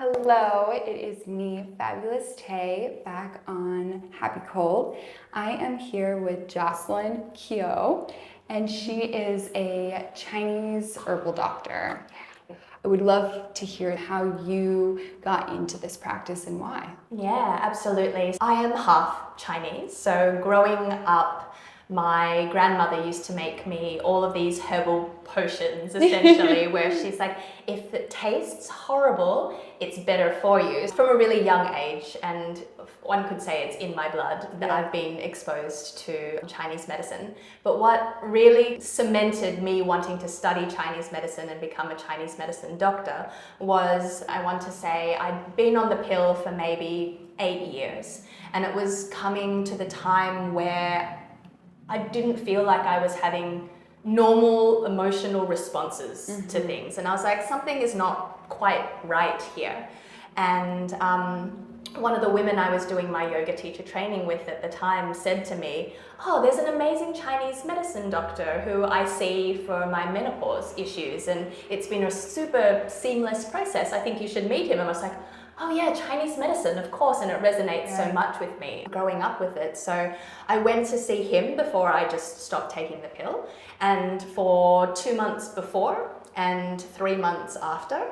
Hello, it is me, Fabulous Tay, back on Happy Cold. I am here with Jocelyn Keo, and she is a Chinese herbal doctor. I would love to hear how you got into this practice and why. Yeah, absolutely. I am half Chinese, so growing up, my grandmother used to make me all of these herbal potions, essentially, where she's like, if it tastes horrible, it's better for you. From a really young age, and one could say it's in my blood, that I've been exposed to Chinese medicine. But what really cemented me wanting to study Chinese medicine and become a Chinese medicine doctor was, I want to say, I'd been on the pill for maybe 8 years. And it was coming to the time where I didn't feel like I was having normal emotional responses to things. And I was like, something is not quite right here. And one of the women I was doing my yoga teacher training with at the time said to me, oh, there's an amazing Chinese medicine doctor who I see for my menopause issues. And it's been a super seamless process. I think you should meet him. And I was like, oh yeah, Chinese medicine, of course, and it resonates so much with me growing up with it. So I went to see him before I just stopped taking the pill. And for 2 months before and 3 months after,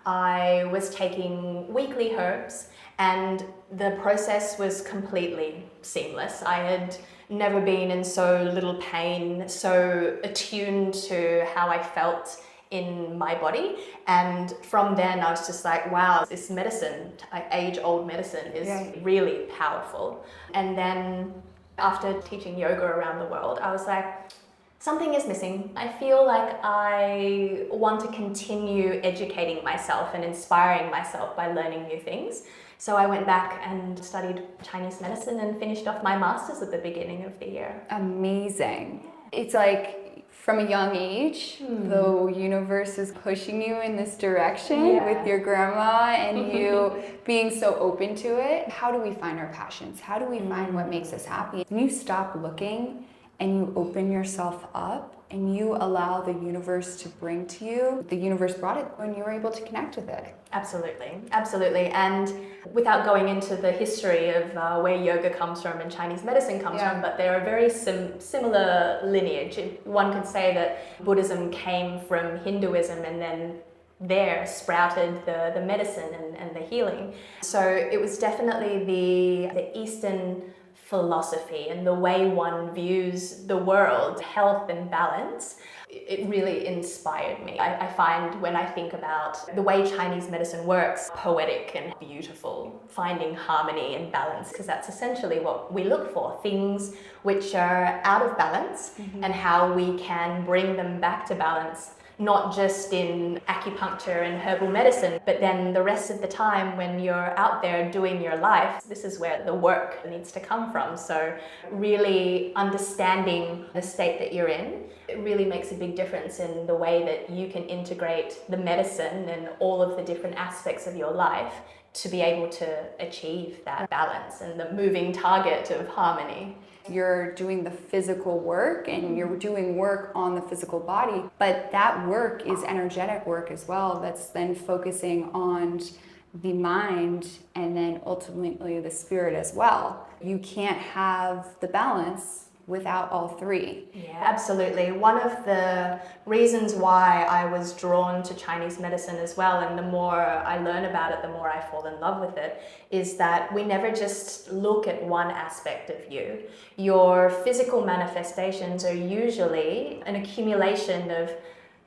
I was taking weekly herbs, and the process was completely seamless. I had never been in so little pain, so attuned to how I felt in my body. And from then I was just like, wow, this medicine, like age-old medicine, is really powerful. And then after teaching yoga around the world, I was like, something is missing. I feel like I want to continue educating myself and inspiring myself by learning new things. So I went back and studied Chinese medicine and finished off my master's at the beginning of the year. Amazing. It's like, from a young age, the universe is pushing you in this direction with your grandma and you being so open to it. How do we find our passions? How do we find what makes us happy? When you stop looking and you open yourself up and you allow the universe to bring to you, the universe brought it when you were able to connect with it. Absolutely, absolutely. And without going into the history of where yoga comes from and Chinese medicine comes from, but they're a very similar lineage. One could say that Buddhism came from Hinduism and then there sprouted the medicine and the healing. So it was definitely the Eastern philosophy and the way one views the world, health and balance. It really inspired me. I find when I think about the way Chinese medicine works, poetic and beautiful, finding harmony and balance, because that's essentially what we look for, things which are out of balance and how we can bring them back to balance, not just in acupuncture and herbal medicine, but then the rest of the time when you're out there doing your life, this is where the work needs to come from. So really understanding the state that you're in, it really makes a big difference in the way that you can integrate the medicine and all of the different aspects of your life to be able to achieve that balance and the moving target of harmony. You're doing the physical work and you're doing work on the physical body, but that work is energetic work as well. That's then focusing on the mind and then ultimately the spirit as well. You can't have the balance without all three. Yeah, absolutely. One of the reasons why I was drawn to Chinese medicine as well, and the more I learn about it, the more I fall in love with it, is that we never just look at one aspect of you. Your physical manifestations are usually an accumulation of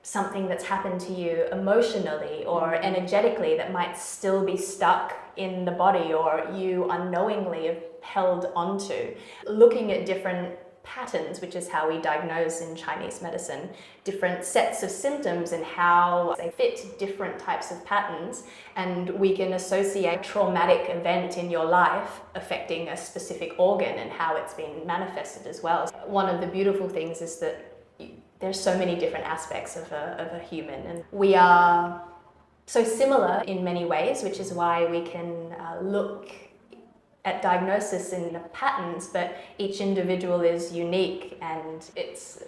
something that's happened to you emotionally or energetically that might still be stuck in the body or you unknowingly have held onto. Looking at different patterns, which is how we diagnose in Chinese medicine, different sets of symptoms and how they fit different types of patterns, and we can associate a traumatic event in your life affecting a specific organ and how it's been manifested as well. One of the beautiful things is that there's so many different aspects of a human, and we are so similar in many ways, which is why we can look at diagnosis in patterns, but each individual is unique and it's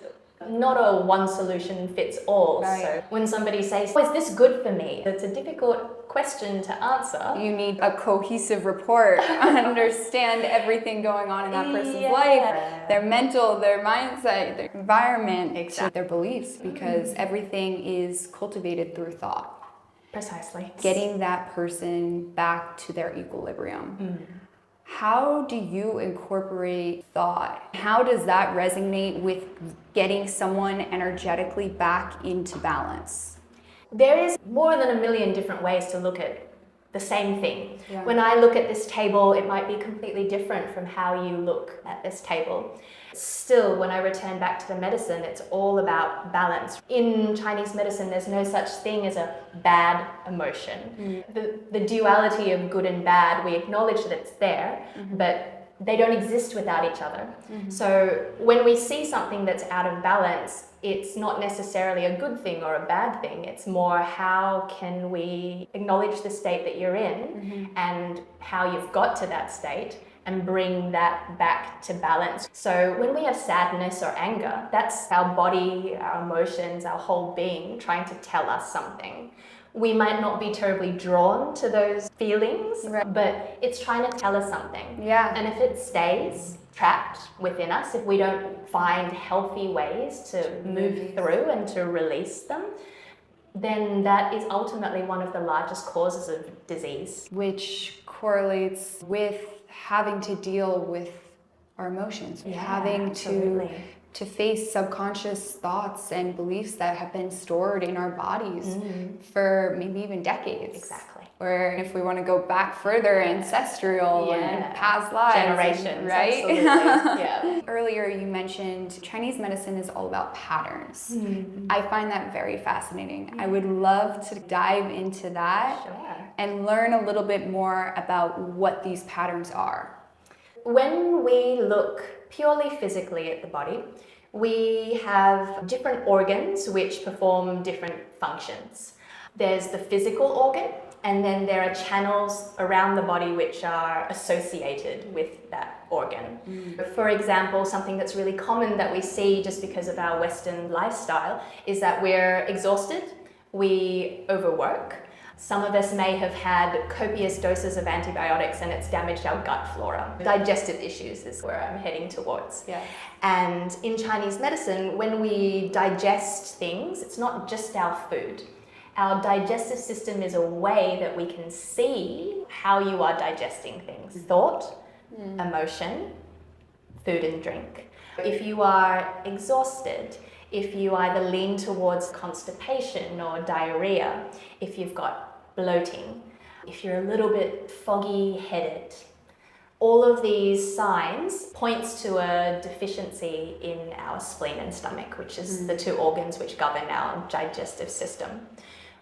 not a one solution fits all. Right. So when somebody says, oh, is this good for me? It's a difficult question to answer. You need a cohesive report, understand everything going on in that person's life, their mental, their mindset, their environment, Exactly. their beliefs, because everything is cultivated through thought. Precisely. Getting that person back to their equilibrium. How do you incorporate thought? How does that resonate with getting someone energetically back into balance? There is more than a million different ways to look at the same thing. Yeah. When I look at this table, it might be completely different from how you look at this table. Still, when I return back to the medicine, it's all about balance. In Chinese medicine, there's no such thing as a bad emotion. The duality of good and bad, we acknowledge that it's there, but they don't exist without each other. So when we see something that's out of balance, it's not necessarily a good thing or a bad thing. It's more how can we acknowledge the state that you're in and how you've got to that state and bring that back to balance. So when we have sadness or anger, that's our body, our emotions, our whole being trying to tell us something. We might not be terribly drawn to those feelings, but it's trying to tell us something. Yeah. And if it stays trapped within us, if we don't find healthy ways to move through and to release them, then that is ultimately one of the largest causes of disease. Which correlates with having to deal with our emotions, having to face subconscious thoughts and beliefs that have been stored in our bodies for maybe even decades. Exactly. Or if we want to go back further, ancestral and past lives. Generations, right? absolutely. Earlier you mentioned Chinese medicine is all about patterns. I find that very fascinating. I would love to dive into that and learn a little bit more about what these patterns are. When we look purely physically at the body, we have different organs which perform different functions. There's the physical organ, and then there are channels around the body which are associated with that organ. For example, something that's really common that we see just because of our Western lifestyle is that we're exhausted, we overwork. Some of us may have had copious doses of antibiotics and it's damaged our gut flora. Digestive issues is where I'm heading towards. And in Chinese medicine, when we digest things, it's not just our food. Our digestive system is a way that we can see how you are digesting things. Thought, emotion, food and drink. If you are exhausted, if you either lean towards constipation or diarrhea, if you've got bloating, if you're a little bit foggy-headed, all of these signs points to a deficiency in our spleen and stomach, which is the two organs which govern our digestive system.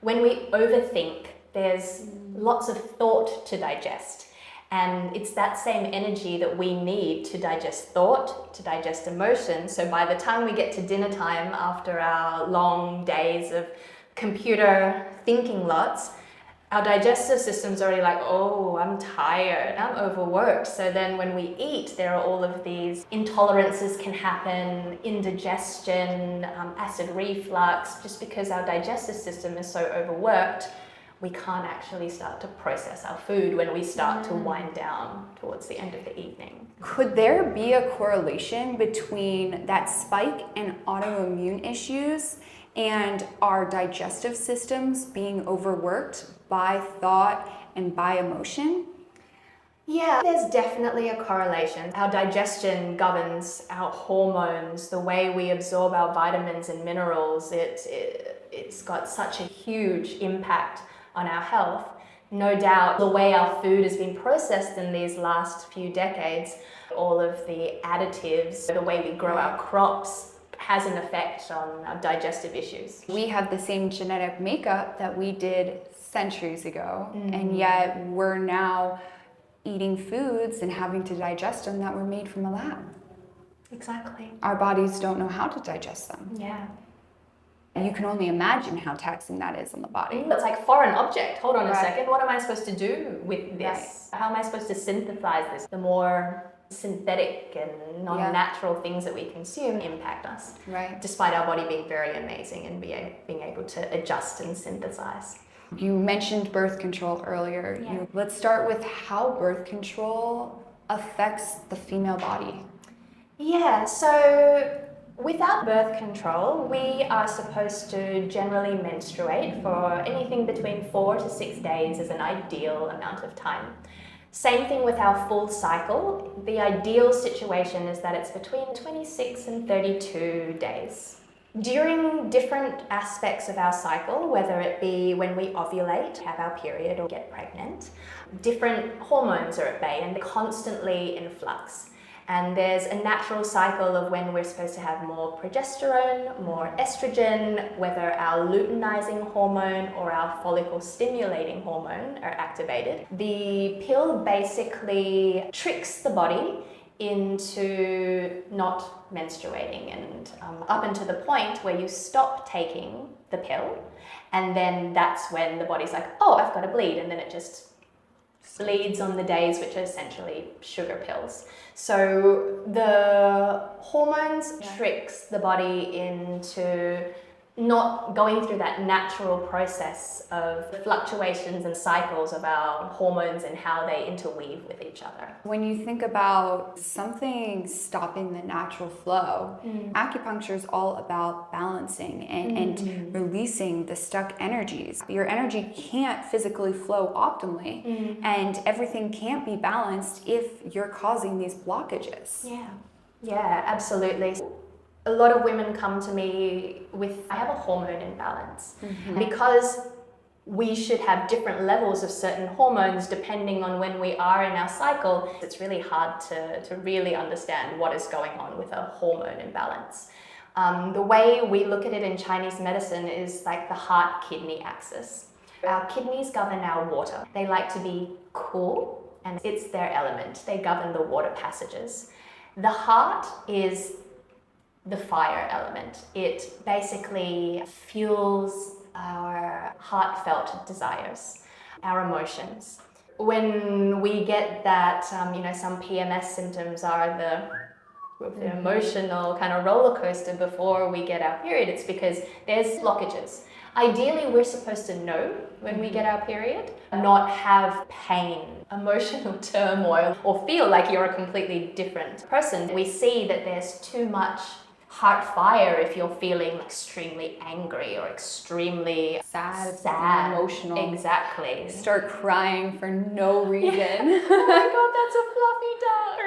When we overthink, there's lots of thought to digest. And it's that same energy that we need to digest thought, to digest emotion. So by the time we get to dinner time after our long days of computer thinking lots, our digestive system's already like, oh, I'm tired, I'm overworked. So then when we eat, there are all of these intolerances can happen, indigestion, acid reflux, just because our digestive system is so overworked, we can't actually start to process our food when we start to wind down towards the end of the evening. Could there be a correlation between that spike in autoimmune issues and our digestive systems being overworked by thought and by emotion? Yeah, there's definitely a correlation. Our digestion governs our hormones, the way we absorb our vitamins and minerals. It's got such a huge impact on our health. No doubt the way our food has been processed in these last few decades, all of the additives, the way we grow our crops, has an effect on our digestive issues. We have the same genetic makeup that we did centuries ago, and yet we're now eating foods and having to digest them that were made from a lab. Exactly. Our bodies don't know how to digest them. Yeah. You can only imagine how taxing that is on the body. It's like foreign object. Hold on a second. What am I supposed to do with this? How am I supposed to synthesize this? The more synthetic and non-natural things that we consume impact us. Despite our body being very amazing and being able to adjust and synthesize. You mentioned birth control earlier. Yeah. Let's start with how birth control affects the female body. Yeah, so without birth control, we are supposed to generally menstruate for anything between 4 to 6 days is an ideal amount of time. Same thing with our full cycle. The ideal situation is that it's between 26 and 32 days. During different aspects of our cycle, whether it be when we ovulate, have our period, or get pregnant, different hormones are at bay and they're constantly in flux. And there's a natural cycle of when we're supposed to have more progesterone, more estrogen, whether our luteinizing hormone or our follicle stimulating hormone are activated. The pill basically tricks the body into not menstruating and up until the point where you stop taking the pill, and then that's when the body's like, oh, I've got to bleed, and then it just bleeds on the days, which are essentially sugar pills. So the hormones tricks the body into not going through that natural process of the fluctuations and cycles of our hormones and how they interweave with each other. When you think about something stopping the natural flow, acupuncture is all about balancing and releasing the stuck energies. Your energy can't physically flow optimally, and everything can't be balanced if you're causing these blockages. Yeah, absolutely. A lot of women come to me with, I have a hormone imbalance. Because we should have different levels of certain hormones depending on when we are in our cycle, it's really hard to really understand what is going on with a hormone imbalance. The way we look at it in Chinese medicine is like the heart-kidney axis. Our kidneys govern our water. They like to be cool, and it's their element. They govern the water passages. The heart is the fire element. It basically fuels our heartfelt desires, our emotions. When we get that, some PMS symptoms are the emotional kind of roller coaster before we get our period, it's because there's blockages. Ideally, we're supposed to know when we get our period, not have pain, emotional turmoil, or feel like you're a completely different person. We see that there's too much heart fire if you're feeling extremely angry or extremely sad, emotional. Exactly. Start crying for no reason. Oh my God, that's a fluffy duck.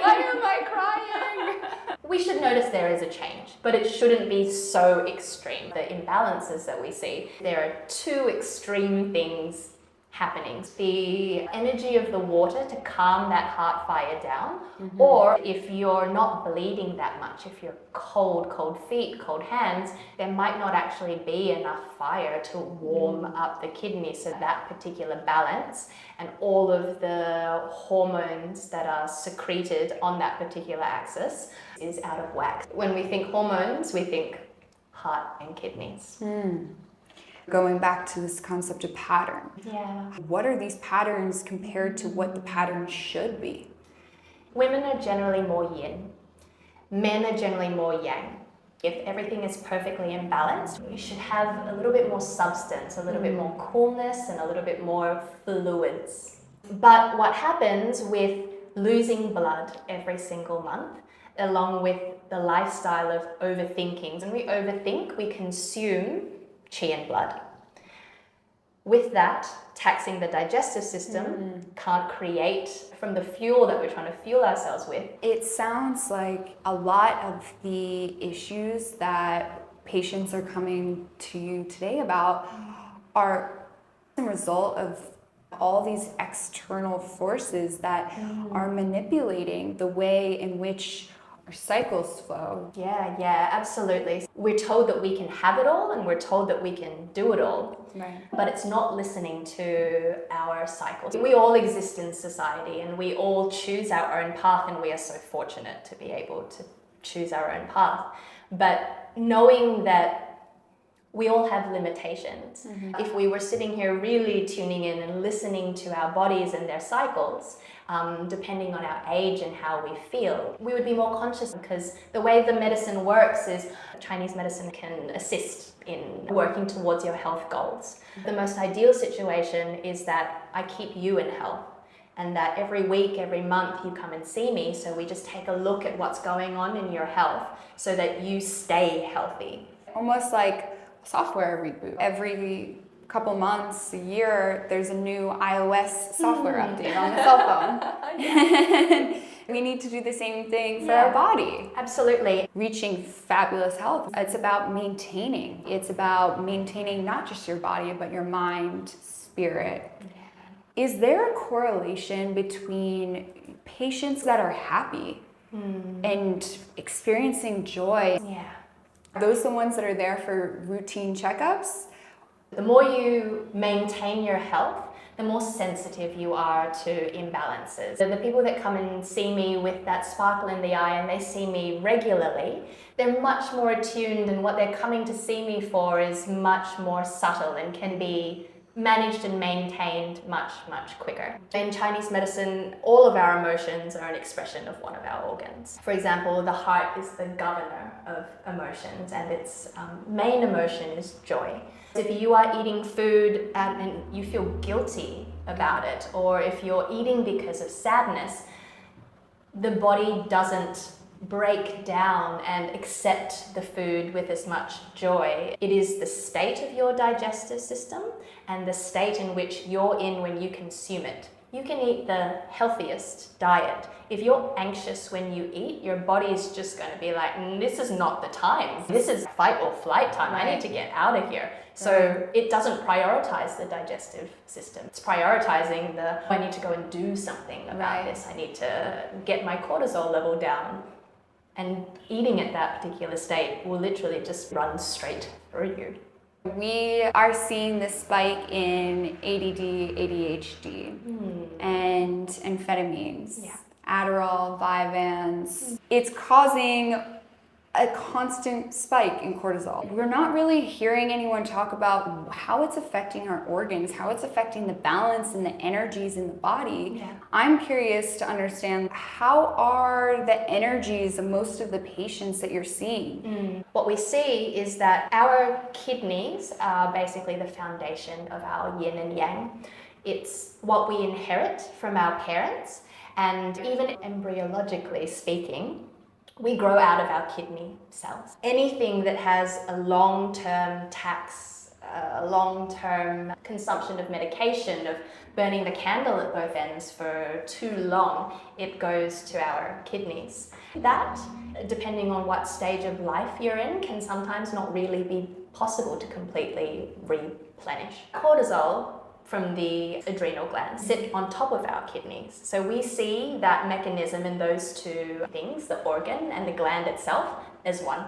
Why am I crying? We should notice there is a change, but it shouldn't be so extreme. The imbalances that we see, there are two extreme things happening. The energy of the water to calm that heart fire down, or if you're not bleeding that much, if you're cold feet, cold hands, there might not actually be enough fire to warm up the kidney, so that particular balance and all of the hormones that are secreted on that particular axis is out of whack. When we think hormones, we think heart and kidneys. Going back to this concept of pattern. Yeah. What are these patterns compared to what the pattern should be? Women are generally more yin. Men are generally more yang. If everything is perfectly imbalanced, you should have a little bit more substance, a little bit more coolness, and a little bit more fluids. But what happens with losing blood every single month, along with the lifestyle of overthinking, and we overthink, we consume qi and blood. With that, taxing the digestive system, can't create from the fuel that we're trying to fuel ourselves with. It sounds like a lot of the issues that patients are coming to you today about are a result of all these external forces that are manipulating the way in which our cycles flow. Yeah, absolutely. We're told that we can have it all and we're told that we can do it all. Right. But it's not listening to our cycles. We all exist in society and we all choose our own path, and we are so fortunate to be able to choose our own path. But knowing that we all have limitations. If we were sitting here really tuning in and listening to our bodies and their cycles, depending on our age and how we feel, we would be more conscious, because the way the medicine works is Chinese medicine can assist in working towards your health goals. The most ideal situation is that I keep you in health, and that every week, every month you come and see me, so we just take a look at what's going on in your health so that you stay healthy. Almost like software reboot. Every couple months, a year, there's a new iOS software update on the cell phone. We need to do the same thing for our body. Absolutely. Reaching fabulous health, it's about maintaining. It's about maintaining not just your body, but your mind, spirit. Is there a correlation between patients that are happy and experiencing joy? Yeah. Are those the ones that are there for routine checkups? The more you maintain your health, the more sensitive you are to imbalances. So the people that come and see me with that sparkle in the eye and they see me regularly, they're much more attuned, and what they're coming to see me for is much more subtle and can be managed and maintained much, much quicker. In Chinese medicine, all of our emotions are an expression of one of our organs. For example, the heart is the governor of emotions, and its main emotion is joy. If you are eating food and you feel guilty about it, or if you're eating because of sadness, the body doesn't break down and accept the food with as much joy. It is the state of your digestive system and the state in which you're in when you consume it. You can eat the healthiest diet. If you're anxious when you eat, your body is just going to be like, this is not the time. This is fight or flight time. I need to get out of here. So it doesn't prioritize the digestive system. It's prioritizing I need to go and do something about this. I need to get my cortisol level down. And eating at that particular state will literally just run straight through you. We are seeing this spike in ADD, ADHD, and amphetamines, Adderall, Vyvanse. It's causing a constant spike in cortisol. We're not really hearing anyone talk about how it's affecting our organs, how it's affecting the balance and the energies in the body. I'm curious to understand, how are the energies of most of the patients that you're seeing? What we see is that our kidneys are basically the foundation of our yin and yang. It's what we inherit from our parents, and even embryologically speaking, we grow out of our kidney cells. Anything that has a long-term tax, a long-term consumption of medication, of burning the candle at both ends for too long, it goes to our kidneys. That, depending on what stage of life you're in, can sometimes not really be possible to completely replenish. Cortisol from the adrenal glands sit on top of our kidneys. So we see that mechanism in those two things, the organ and the gland itself, as one.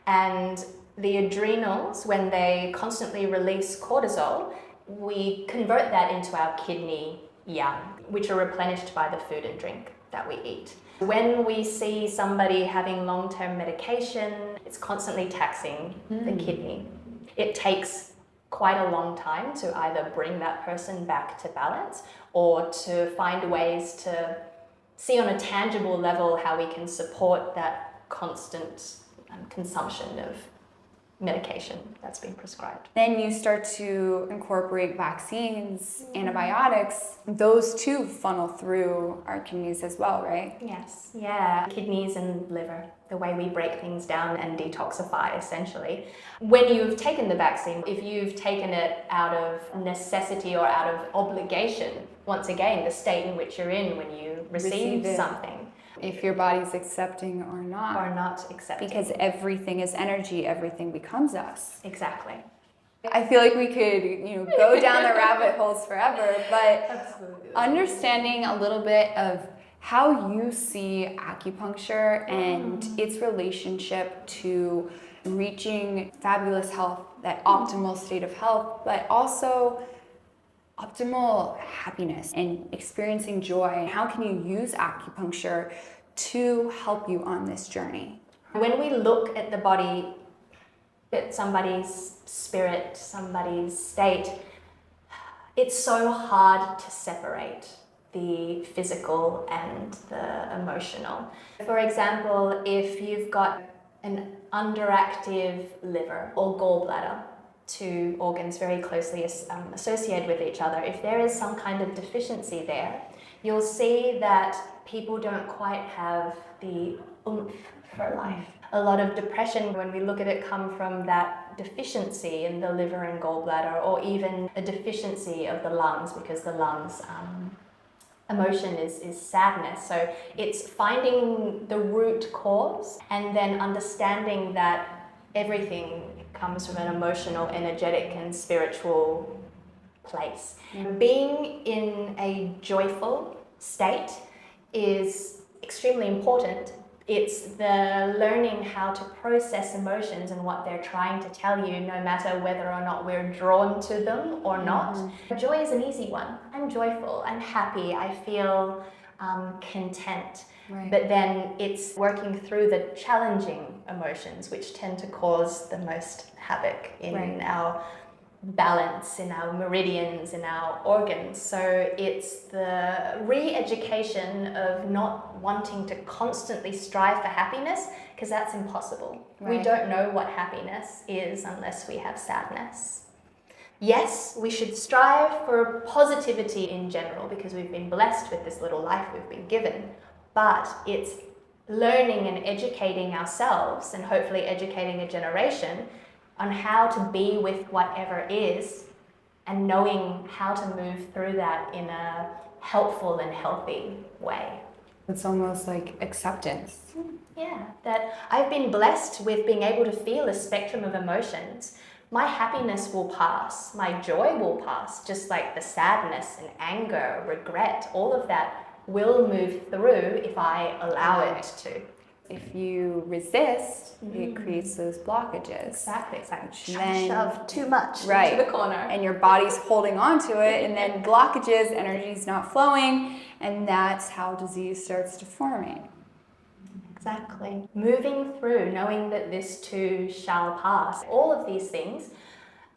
And the adrenals, when they constantly release cortisol, we convert that into our kidney yang, which are replenished by the food and drink that we eat. When we see somebody having long-term medication, it's constantly taxing the kidney. It takes quite a long time to either bring that person back to balance, or to find ways to see on a tangible level how we can support that constant consumption of medication that's been prescribed. Then you start to incorporate vaccines, antibiotics. Those too funnel through our kidneys as well, right? Yes, yeah. Kidneys and liver, the way we break things down and detoxify, essentially. When you've taken the vaccine, if you've taken it out of necessity or out of obligation, once again, the state in which you're in when you receive something. If your body's accepting or not. Or not accepting. Because everything is energy, everything becomes us. Exactly. I feel like we could, go down the rabbit holes forever, but Absolutely. Understanding a little bit of how you see acupuncture and its relationship to reaching fabulous health, that optimal state of health, but also optimal happiness and experiencing joy. How can you use acupuncture to help you on this journey? When we look at the body at somebody's spirit, somebody's state, it's so hard to separate the physical and the emotional. For example, if you've got an underactive liver or gallbladder, two organs very closely associated with each other, if there is some kind of deficiency there, you'll see that people don't quite have the oomph for life. A lot of depression, when we look at it, come from that deficiency in the liver and gallbladder, or even a deficiency of the lungs, because the lungs emotion is sadness. So it's finding the root cause and then understanding that everything comes from an emotional, energetic and spiritual place. Being in a joyful state is extremely important. It's the learning how to process emotions and what they're trying to tell you, no matter whether or not we're drawn to them or not. Joy is an easy one. I'm joyful, I'm happy, I feel content. Right. But then it's working through the challenging emotions, which tend to cause the most havoc in our balance, in our meridians, in our organs. So it's the re-education of not wanting to constantly strive for happiness, because that's impossible. We don't know what happiness is unless we have sadness. Yes, we should strive for positivity in general, because we've been blessed with this little life we've been given, but it's learning and educating ourselves, and hopefully educating a generation on how to be with whatever is, and knowing how to move through that in a helpful and healthy way. It's almost like acceptance. Yeah, that I've been blessed with being able to feel a spectrum of emotions. My happiness will pass, my joy will pass, just like the sadness and anger, regret, all of that will move through if I allow it to. If you resist, it creates those blockages. Exactly. It's like then, shove too much right, into the corner. And your body's holding on to it, and then blockages, energy's not flowing, and that's how disease starts to forming. Exactly. Moving through, knowing that this too shall pass. All of these things,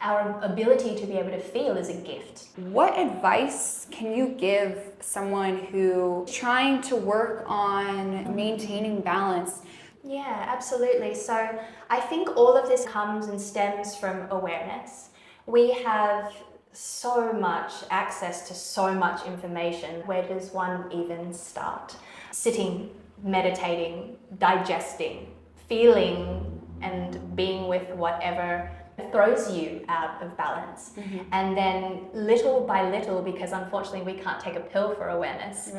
our ability to be able to feel is a gift. What advice can you give someone who's trying to work on maintaining balance? Yeah, absolutely. So I think all of this comes and stems from awareness. We have so much access to so much information. Where does one even start? Sitting, meditating, digesting, feeling, and being with whatever throws you out of balance. And then little by little, because unfortunately we can't take a pill for awareness,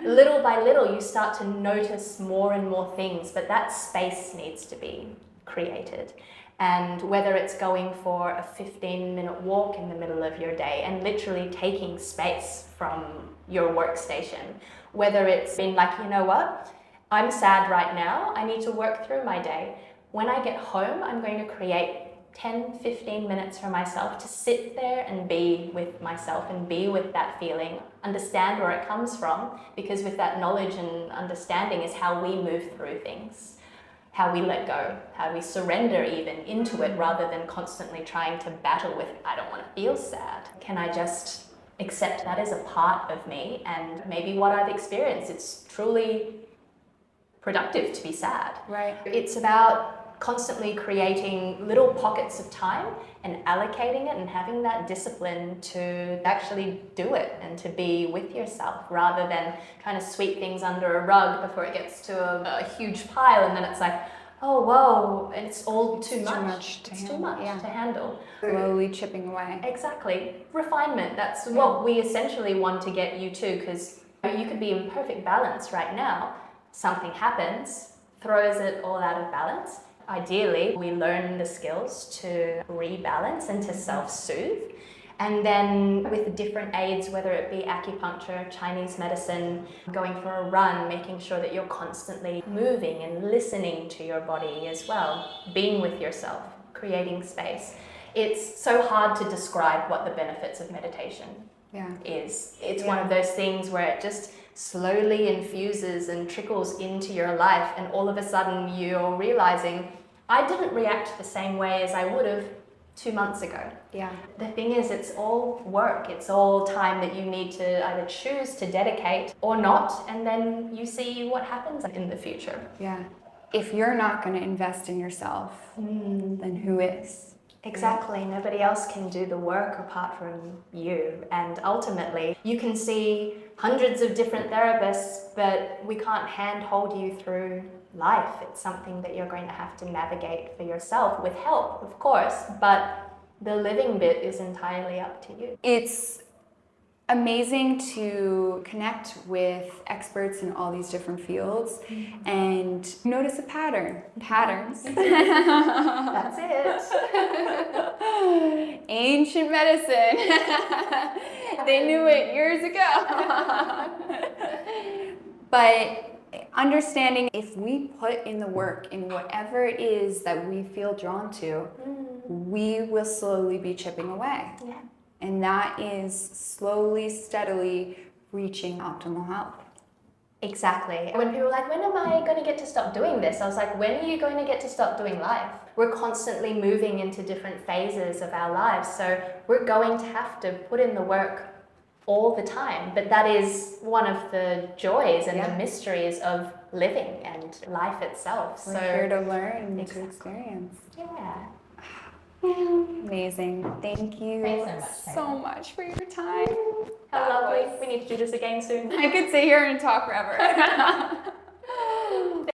little by little you start to notice more and more things, but that space needs to be created. And whether it's going for a 15-minute walk in the middle of your day and literally taking space from your workstation, whether it's been like, you know what, I'm sad right now, I need to work through my day. When I get home, I'm going to create 10, 15 minutes for myself to sit there and be with myself and be with that feeling, understand where it comes from, because with that knowledge and understanding is how we move through things, how we let go, how we surrender even into it, rather than constantly trying to battle with, I don't want to feel sad. Can I just accept that as a part of me, and maybe what I've experienced, it's truly productive to be sad. Right. It's about constantly creating little pockets of time and allocating it and having that discipline to actually do it and to be with yourself, rather than trying to sweep things under a rug before it gets to a huge pile, and then it's like, oh whoa, and it's all too much. It's too much to handle. Slowly chipping away. Exactly. Refinement, that's what we essentially want to get you to, because you could be in perfect balance right now. Something happens, throws it all out of balance. Ideally, we learn the skills to rebalance and to self-soothe. And then with different aids, whether it be acupuncture, Chinese medicine, going for a run, making sure that you're constantly moving and listening to your body as well, being with yourself, creating space. It's so hard to describe what the benefits of meditation is. It's one of those things where it just slowly infuses and trickles into your life, and all of a sudden you're realizing, I didn't react the same way as I would have 2 months ago. Yeah. The thing is, it's all work. It's all time that you need to either choose to dedicate or not, and then you see what happens in the future. Yeah. If you're not going to invest in yourself, then who is? Exactly. Nobody else can do the work apart from you. And ultimately, you can see hundreds of different therapists, but we can't handhold you through life. It's something that you're going to have to navigate for yourself with help, of course, but the living bit is entirely up to you. It's amazing to connect with experts in all these different fields and notice a patterns. That's it. Ancient medicine. They knew it years ago. But understanding if we put in the work in whatever it is that we feel drawn to, we will slowly be chipping away. Yeah. And that is slowly, steadily reaching optimal health. Exactly. When people are like, when am I going to get to stop doing this? I was like, when are you going to get to stop doing life? We're constantly moving into different phases of our lives. So we're going to have to put in the work all the time. But that is one of the joys and the mysteries of living and life itself. We're here to learn and to experience. Yeah. Amazing. Thank you Thanks so much for your time. How lovely. We need to do this again soon. I could sit here and talk forever.